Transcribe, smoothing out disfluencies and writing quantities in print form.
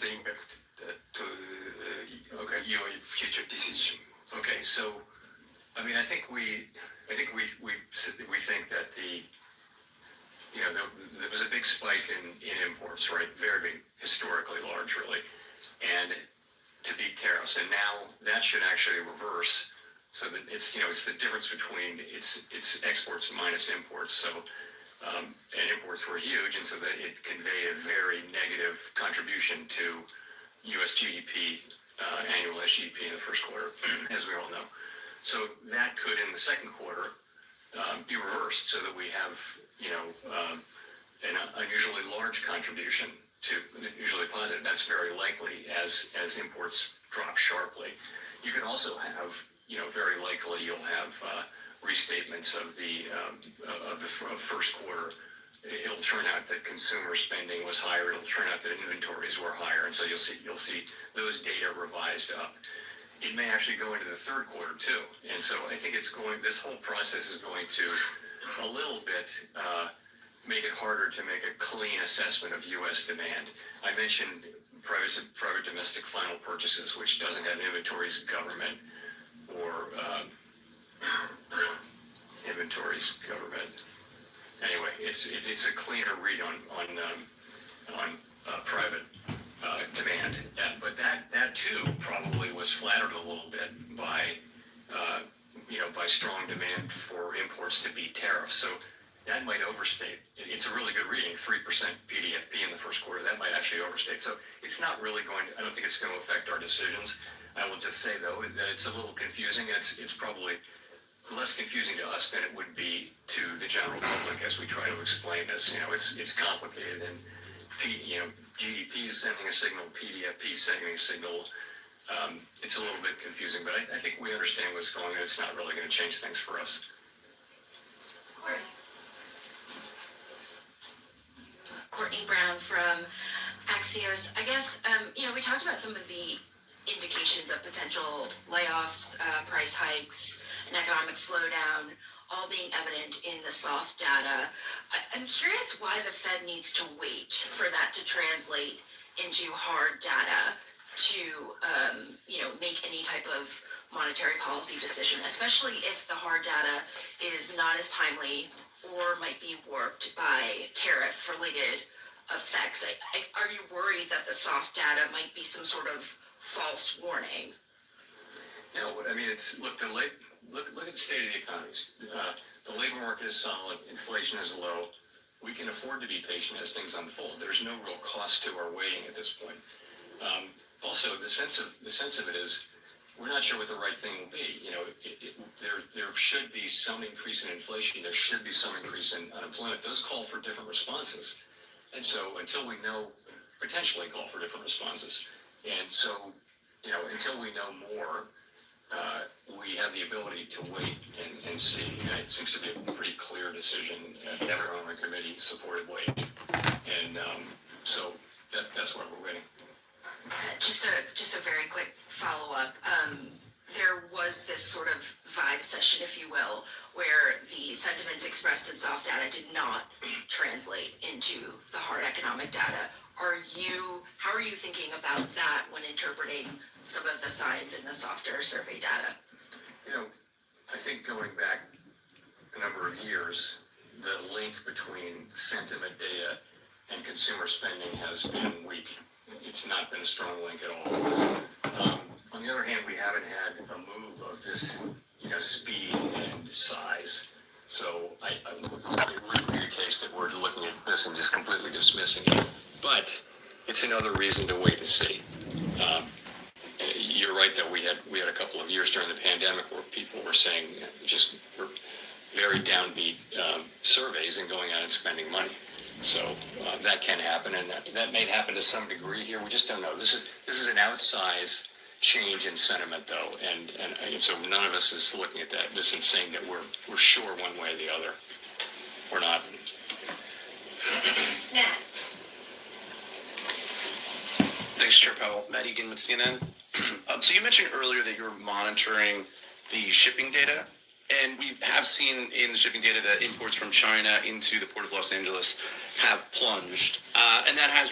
the impact to your future decision? Okay, so I mean, I think we think that there was a big spike in imports, right? Very big, historically large, really, and to beat tariffs, and now that should actually reverse. So that it's the difference between it's exports minus imports. So and imports were huge, and so that it conveyed a very negative contribution to U.S. GDP, annual GDP in the first quarter, as we all know. So that could, in the second quarter, be reversed, so that we have an unusually large contribution to usually positive. That's very likely as imports drop sharply. You can also have very likely you'll have restatements of the first quarter. It'll turn out that consumer spending was higher. It'll turn out that inventories were higher, and so you'll see those data revised up. It may actually go into the third quarter too, and so I think this whole process is going to a little bit make it harder to make a clean assessment of U.S. demand. I mentioned private domestic final purchases, which doesn't have inventories government or inventories government. Anyway, it's a cleaner read on private demand, but that too probably was flattered a little bit by strong demand for imports to beat tariffs. So that might overstate. It's a really good reading, 3% PDFP in the first quarter. That might actually overstate. So it's not really going to. I don't think it's going to affect our decisions. I will just say though that it's a little confusing. It's probably less confusing to us than it would be to the general public as we try to explain this. It's complicated, and GDP is sending a signal, PDFP is sending a signal. It's a little bit confusing, but I think we understand what's going on. It's not really going to change things for us. Courtney Brown from Axios. I guess, we talked about some of the indications of potential layoffs, price hikes, an economic slowdown, all being evident in the soft data. I'm curious why the Fed needs to wait for that to translate into hard data to, make any type of monetary policy decision, especially if the hard data is not as timely or might be warped by tariff-related effects. Are you worried that the soft data might be some sort of false warning? No, I mean, look at the state of the economies. The labor market is solid, inflation is low. We can afford to be patient as things unfold. There's no real cost to our waiting at this point. Also, the sense of it is we're not sure what the right thing will be. There should be some increase in inflation. There should be some increase in unemployment. Those call for different responses, and so until we know, potentially call for different responses. And so, until we know more, we have the ability to wait and see. And it seems to be a pretty clear decision. Everyone on the committee supported waiting, and so that's why we're waiting. Just a very quick follow-up. There was this sort of vibe session, if you will, where the sentiments expressed in soft data did not translate into the hard economic data. How are you thinking about that when interpreting some of the signs in the softer survey data? I think going back a number of years, the link between sentiment data and consumer spending has been weak. It's not been a strong link at all. On the other hand, we haven't had a move of this, speed and size. So it wouldn't be the case that we're looking at this and just completely dismissing it. But it's another reason to wait and see. You're right that we had a couple of years during the pandemic where people were saying were very downbeat surveys and going out and spending money. So that can happen, and that may happen to some degree here. We just don't know. This is an outsized change in sentiment, though, and so none of us is looking at this and saying that we're sure one way or the other. We're not. Matt. Thanks, Chair Powell. Matt Egan with CNN. So you mentioned earlier that you're monitoring the shipping data, and we have seen in the shipping data that imports from China into the Port of Los Angeles have plunged, and that has